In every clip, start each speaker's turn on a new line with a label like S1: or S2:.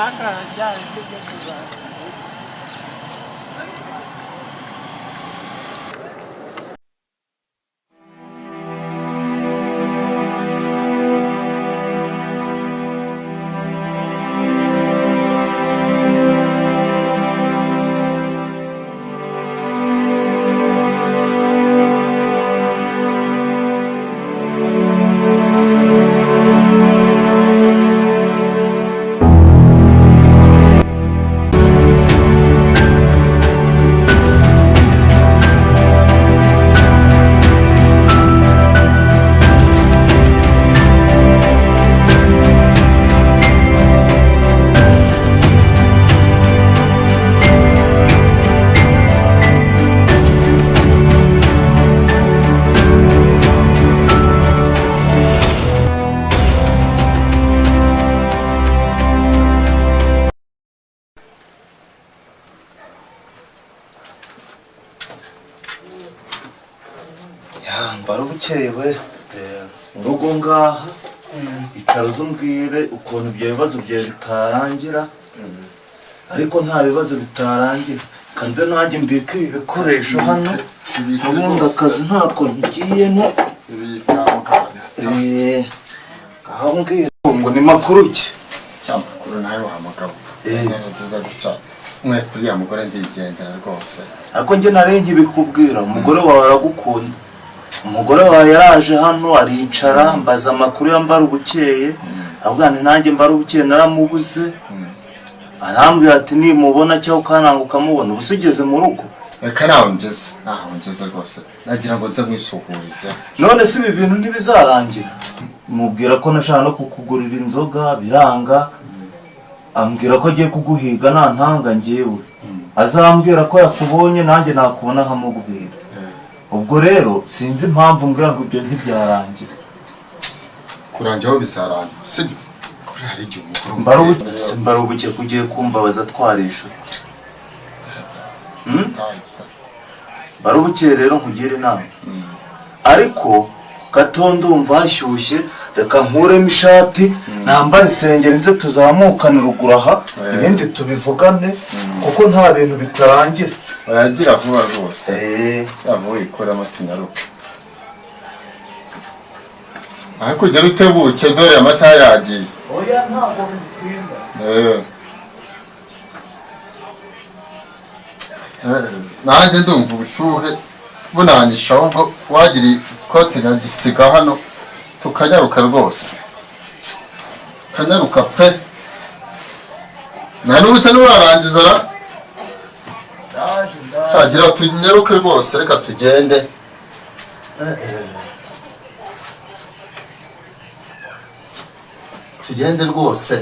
S1: Nakajya ibyo kuzaza.
S2: Barubukewe urugo ngaha icara uzumbwire ukuntu ibyo bibazo byawe bitarangira ariko nta bibazo bitarangira kanze nanjye mbike ibi bikoresho hano ubundi akazi ntako ntigiyemo aho mbwira ngo ni makuru ki
S3: cyangwa nawe wahamagabo nziza gutya mwe kuri ya mugore ndigendera rwose
S2: ariko njye narenye bikubwira umugore wawe aragukunda umugore wawe yaraje hano aricara mbaza amakuru ya Mbarubukeye abwana nanjye Mbarubukeye naramubuze arambwira ati nimubona cyangwa ukananga ukamubona ubusugeze mu rugo
S3: reka nawe ngeze rwose nagira ngo nze mwisuhurize
S2: none si ibi bintu ntibizarangira mubwira ko nashaka no kukugurira inzoga biranga ambwira ko agiye kuguhiga nantanga njyewe azambwira ko yakubonye nanjye nakubona nkamubwira ubwo rero sinzi impamvu mbwira ngo ibyo ntibyarangira
S3: kurangira bizarangira sibyo kuri hari igihe
S2: Mbarubukeye kugiye kumbabaza twarisha Mbarubukeye rero nkugira inama ariko gatondo umva hashyushye reka nkuremo ishati nambara isengeri nze tuzamukane ruguru aha ibindi tubivugane kuko nta bintu bitarangira
S3: yagira vuba rwose yavuye ikoramo tunyaruka ariko ugera utebuke dore amasaha yagiye
S2: oya ntabwo bitinda
S3: nanjye ndumva ubushuhe bunanyisha ahubwo wagira ikote nkagisiga hano tukanyaruka rwose kanyaruka pe nta n'ubusa n'urarangiza ra cyagira tunyaruke rwose reka tugende rwose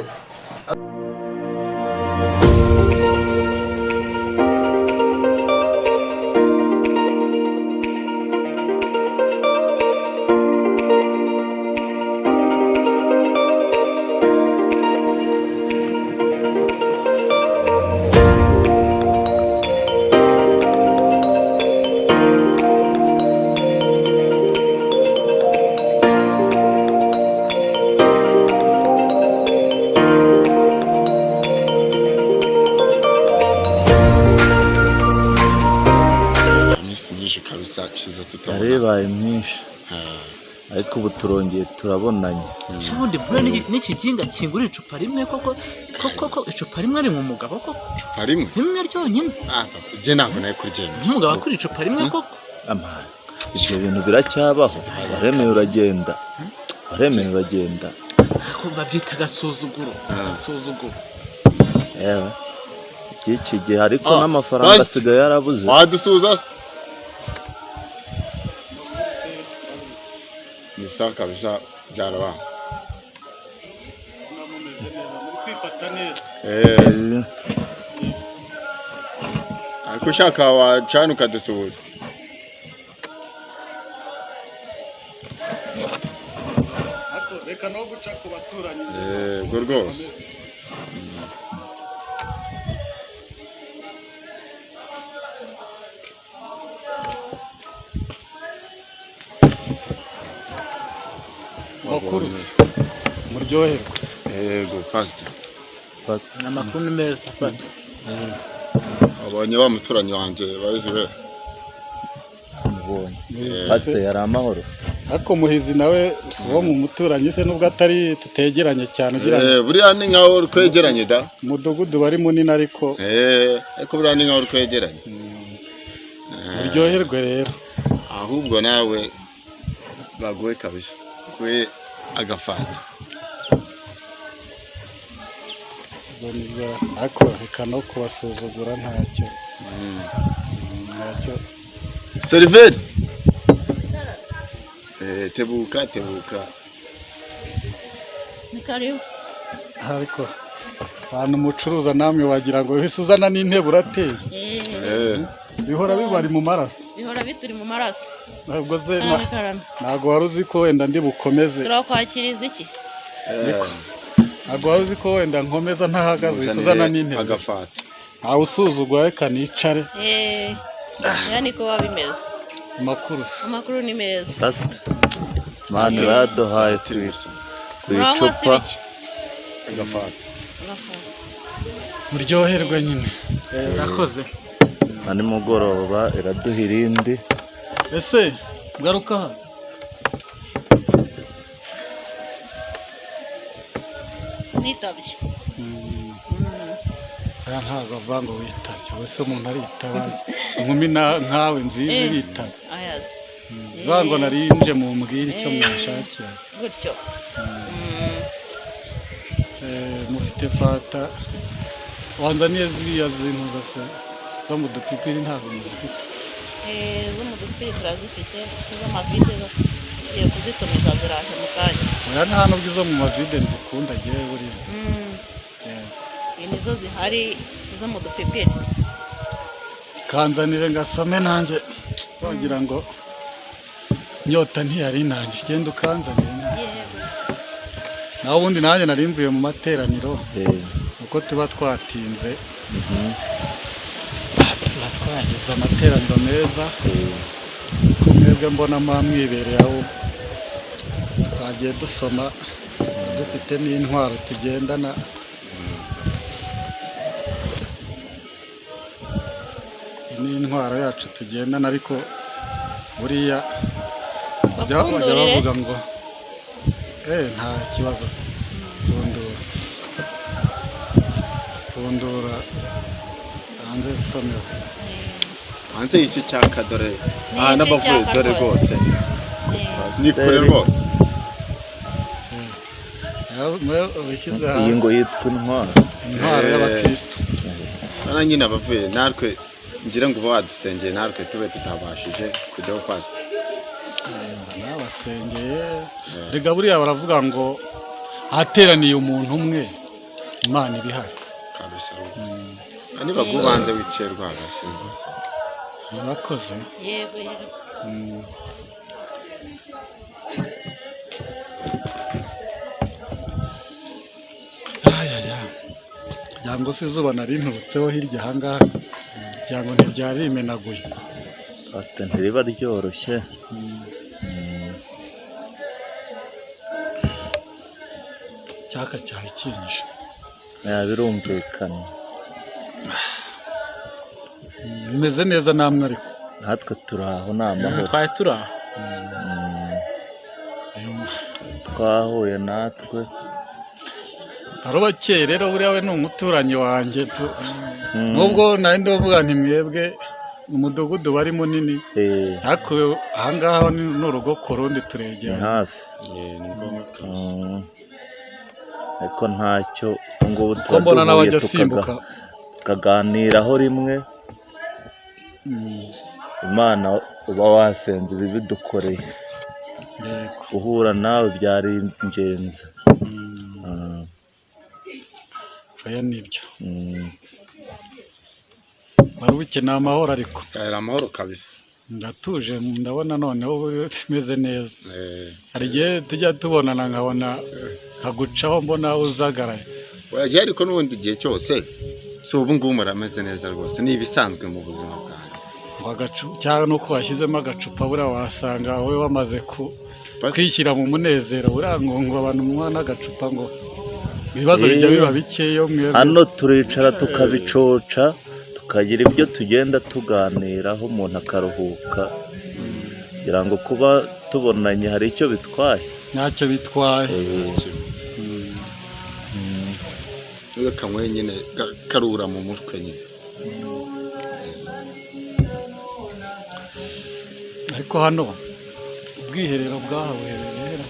S2: yarebaye mwinshi ariko ubu turongeye turabonanye
S1: ubundi bure n'ikiginga kingura icupa rimwe koko icupa rimwe ari mu mugabo koko
S3: icupa rimwe
S1: ryonyine
S3: ujye ntabwo nawe kuryemera
S1: n'umugabo akora icupa rimwe koko
S2: amahane ibyo bintu biracyabaho waremeye uragenda
S1: babyita agasuzuguro
S2: yewe iki gihe ariko n'amafaranga asigaye yarabuze
S3: wadusuza nisa kabisa byaraba ariko ushaka wacana ukadusuhuza
S1: reka no guca ku baturanyi
S3: yego rwose
S1: Mukuruzi muryoherwa
S3: yego pastor
S1: ni amakuru ni meza Pastor.
S3: Abonye wa muturanyi wanjye bazi we.
S4: Pastor yari amahoro.
S5: Ariko Muhizi nawe wo mu muturanyi se nubwo atari tutegeranye cyane ugira
S3: buriya ni nkaho uri kwegeranye da.
S5: Umudugudu bari munini ariko
S3: ariko buriya ni nkaho uri kwegeranye.
S5: Uryoherwe rero.
S3: Ahubwo nawe baguwe kabisa. Kwe agafanta.
S5: Ariko reka no kubasuzugura ntacyo. Ntacyo.
S3: Seriveri. Tebuka.
S6: Ni karibu.
S5: Ariko abantu mucuruza namwe wagira ngo uhise uzana n'intebe urateye. Bihora bibari mu maraso.
S6: Bihora bituri mu maraso.
S5: Ntabwo ze ntabwo wari uzi ko wenda ndi bukomeze.
S6: Turakwakiriza iki?
S5: Ntabwo wari uzi ko wenda nkomeza ntahagaze uhise uzana n'intebe.
S3: Agafata.
S5: Ntawe usuzugura reka nicare.
S6: Yani ko wabimeze.
S5: Amakuru
S6: ni meza.
S4: Mani baduhaye twese ku icupa
S3: agafata.
S5: Muryoherwe nyine.
S1: Urakoze.
S4: Ani mugoroba iraduha irindi.
S5: Ese garuka hano.
S6: Nitabye.
S5: Ntabwo avango witabye wese umuntu aritaba inkumi nkawe nziza iritaba
S6: ayazi
S5: vango narinje mu mbwira icyo mwashakira
S6: gutyo
S5: mufite fata wanzaniye ziriya zintu zose zo mu dupipiri ntabwo muzifite
S6: zo mu dupipiri turazifite z'amavide tugiye kuzikomeza ziraje mu kanya
S5: oya nta nubwo izo mu mavide nzikunda agiye buriya
S6: nizo zihari zo mu dupipiri
S5: kanzanire ngasome nanjye wagira ngo nyota ntiyari nanjye genda ukanzanire naho ubundi nanjye nari mvuye mu materaniro uko tuba twatinze tuba twagize amateraniro meza mwebwe mbona mwamwibereye aho twagiye dusoma dufite n'intwaro tugendana n'intwaro yacu tugendana ariko buriya bajya bavuga ngo nta kibazo pundura hanze isomero
S3: hanze y'icyo cyaka dore n'abavuye dore rwose nikore rwose
S4: iyi ngo yitwa
S5: intwaro y'abakristo
S3: nyine abavuye natwe ngira ngo badusengeye natwe tube tutabashije kujyaho pastor
S5: n'abasengeye rega buriya baravuga ngo ahateraniye umuntu umwe Imana ibihari
S3: kabisa ani bagubanze wicaye rwagase
S5: murakoze
S6: yego
S5: jango se izuba nari nturutseho hirya ahangaha jango ntiryari rimenaguye
S4: pastor ntiriba ryoroshye
S5: cyaka cyari cyinshi
S4: birumvikana
S5: meze neza namwe ariko
S4: natwe turaho n'amahoro
S1: twari turaho
S4: twahuye natwe
S5: arobakeye rero buriya we ni umuturanyi wanjye nubwo nari ndavuga nti mwebwe umudugudu bari munini ariko ahangaha ni urugo ku rundi turegera
S4: hafi ariko ntacyo ngubu
S5: mbona n'abajya simbuka
S4: tukaganiraho rimwe Imana uba wasenze ibi bidukoreye guhura nawe byari ingenzi
S5: aya nibyo wari ukeneye amahoro ariko
S3: ari amahoro kabisa
S5: ndatuje ndabona noneho tumeze neza hari igihe tujya tubonana nkabona nkagucaho mbona uzagaraye
S3: wagiye ariko n'ubundi igihe cyose si ubu ngubu murameze neza rwose ni ibisanzwe mu buzima bwanjye
S5: ngo agacupa cyangwa nuko washyizemo agacupa buriya wasanga wowe wamaze kwishyira mu munezero buriya ngo abantu munywa n'agacupa ngo ibibazo bijya biba bikeyo mwebwe.
S4: hano turicara tukabicoca tukagira ibyo tugenda tuganiraho umuntu akaruhuka kugira ngo kuba tubonanye hari icyo bitwaye
S5: ntacyo bitwaye.
S3: reka mwe nyine karura mu mutwe nyine.
S5: ariko hano ubwiherero bwahawe rero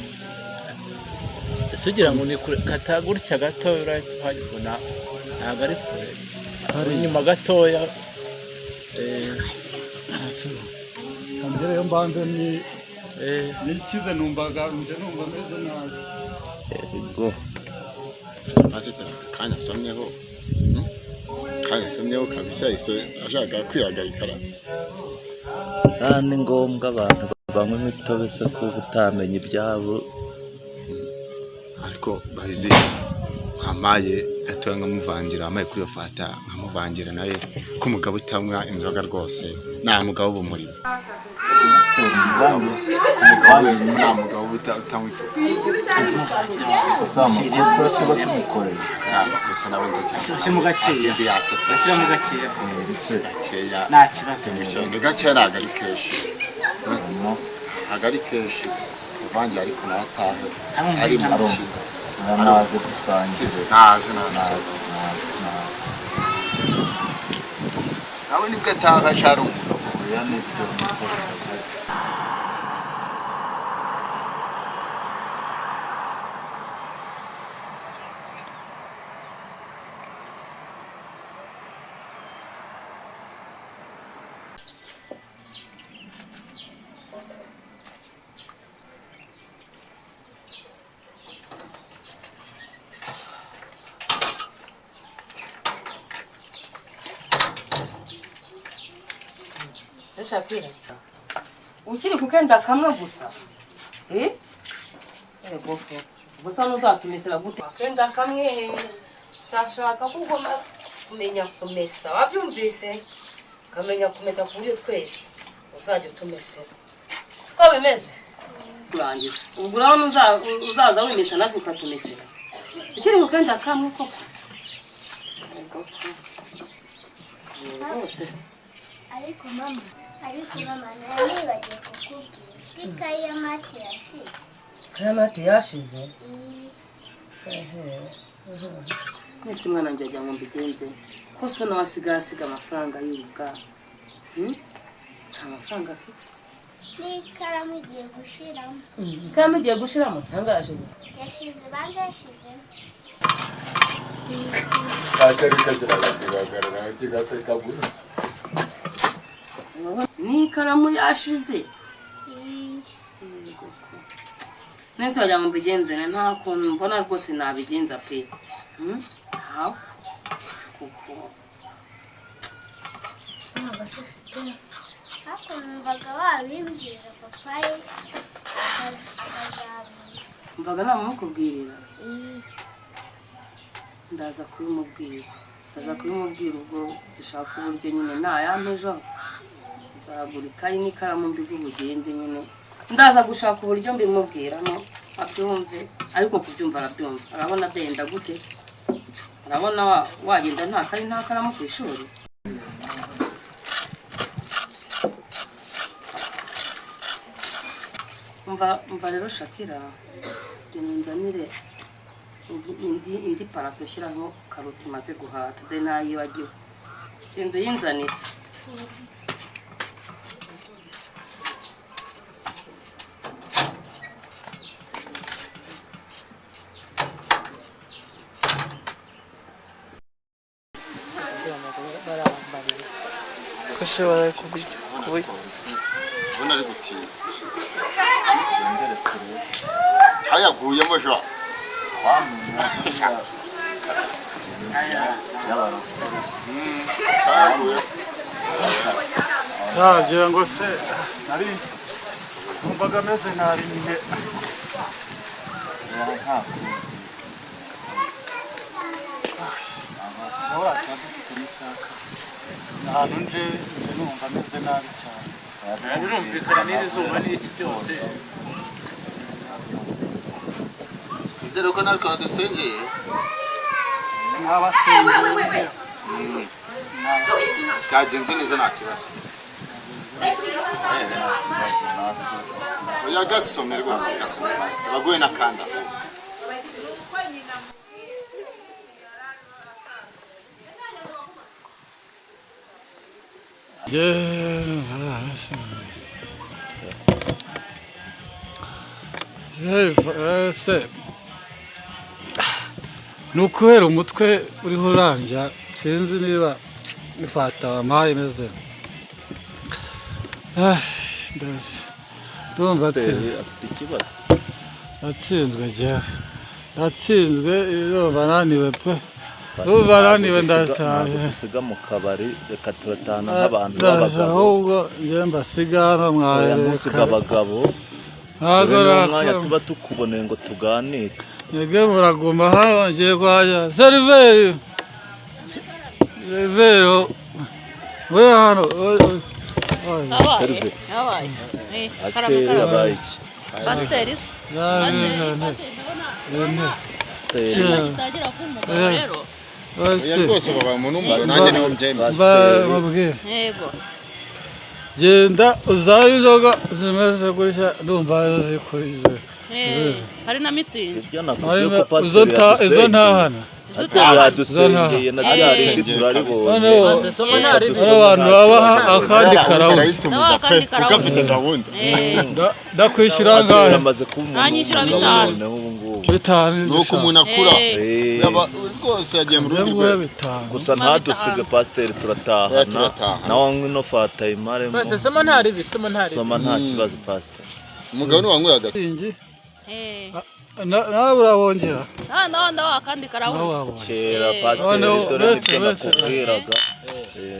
S1: ese ugira ngo ni kure katagurutse gatoya urahita ntabwo ari kure hari inyuma gatoya
S5: mbere yo mbanze nikize numvaga numva meze nabi.
S4: yego
S3: pasiteri kanya asomyeho kabisa yise ashaka kwihagarika.
S4: ni ngombwa abantu banywa imitobe se kuba utamenya ibyabo.
S3: ariko bahizi nkamaye gatoya nkamuvangira amaye kuri iyo fata nkamuvangira nawe ko umugabo utanywa inzoga rwose nta mugabo bumurimo. nta mugabo utanywa icupa.
S1: ashyira mu gakeya nta kibazo
S3: ni gakeya ntabwo ari kenshi ntabwo ari kenshi uvangira ariko nawe atahe ari mu kintu
S2: naze dusangira
S3: naze nawe nibwo ataha ashara umugabo
S2: yanibyo
S7: Shakira ukiri kukenda kamwe gusa gusa nuzatumesera gute kenda kamwe tashaka kugoma kumenya kumesa wabyumvise kamenya kumesa ku buryo twese uzajya utumesera siko bimeze kurangiza ubwo rero uzaza wimesa natwe ukatumesera ukiri kukenda kamwe koko
S8: ariko mama nanibagiye kukubwira ikayi y'amata yashize.
S7: ikayi y'amata yashize? mwese mwana njye ajya ngo mbigenze ko so nawe asiga amafaranga y'uruga nta mafaranga afite.
S8: n'ikaramu igiye gushiramo.
S7: ikaramu igiye gushiramo cyangwa yashize?
S8: yashize banza yashize.
S3: kakari kagira kubagarara kigase kabuze
S7: n'ikaramu yashize. nese wajya ngo mbigenze nta kuntu mbona rwose nabigenza pe ntawe sikuko
S8: ntabwo se ufite ariko numvaga wabimbwira papa ye akazabona.
S7: mvaga namumukubwirira ndaza kubimubwira ubwo dushaka uburyo nyine nayampejo nzagura ikayi n'ikaramu mbiguhe ugende nyine ndaza gushaka uburyo mbimubwiramo abyumve ariko kubyumva arabyumva. arabona adenda gute? arabona wagenda nta kayi nta karamu ku ishuri? umva rero Shakira genda nzanire indi parato ushyiraho karoti maze guhata de nayibagiwe genda uyinzanire.
S9: ushobora kubona
S3: ari gutinda hayaguyemo jo
S5: ntagira ngo se nari numvaga ameze nabi nyine. ahantu nje numva ameze nabi cyane.
S1: birumvikana n'izuba n'iki byose.
S3: twizere ko natwe wadusengeye
S5: n'abasengera
S3: cyagenze neza nta kibazo oya gasome rwose gasome abagoye n'akanda
S5: ni ukubera umutwe uriho urambya sinzi niba ifata wampaye imeze ndumva atsinzwe jyewe natsinzwe ndumva naniwe pe ndumva naniwe ndataye
S4: dusiga mu kabari reka turatahana nk'abantu b'abagabo
S5: ahubwo njyewe mbasiga hano mwareka
S4: abagabo
S5: ntabwo
S4: umwanya tuba tukuboneye ngo tuganire
S5: mwebwe muraguma hano ngiye kwajya seriveri we hano
S6: pasiteri
S3: rwose baba mu n'umugabo nanjye niwo mbyemeza
S6: yego
S5: genda uzabe inzoga zimeze gutya ndumva zikurize
S6: hari na mitsingi
S5: izo ntahana
S4: yadusengeye na rya rindi turaribonye
S5: abantu babaha akandi karawundi
S3: kuko afite gahunda
S5: ndakwishyura angahe
S6: nanyishyura 5
S5: bitanu
S3: nuko umuntu akura rwose yagiye mu rundi rwego
S4: gusa ntadusige pasiteri turatahana nawe nk'ino fata imare soma nta kibazo pasiteri
S3: umugabo niwanyweye agati
S5: nawe urabongera
S6: ndawa kandi karawundi
S4: kera pasiteri dore nibyo nakubwiraga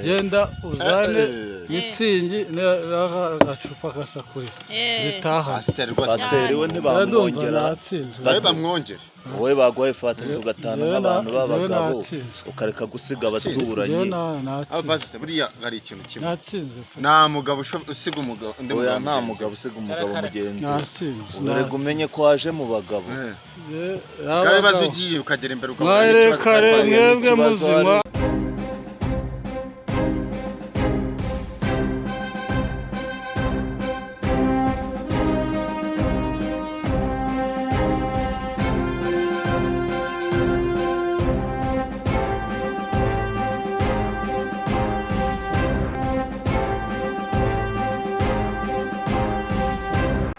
S5: genda uzane mitsingi n'agacupa gasakuri zitaha
S4: pasiteri we ntibamwongera
S3: nawe bamwongere
S4: wowe baguhaye fata tugatana nk'abantu b'abagabo ukareka gusiga abaturanyi
S3: pasiteri buriya hari ikintu kimwe
S5: natsinzwe
S3: nta mugabo usiga umugabo undi mugabo
S4: nta mugabo usiga umugabo mugenzi urega umenye ko waje mu bagabo
S3: ibibazo ugiye ukagera imbere
S5: mwarekare mwebwe muzinywa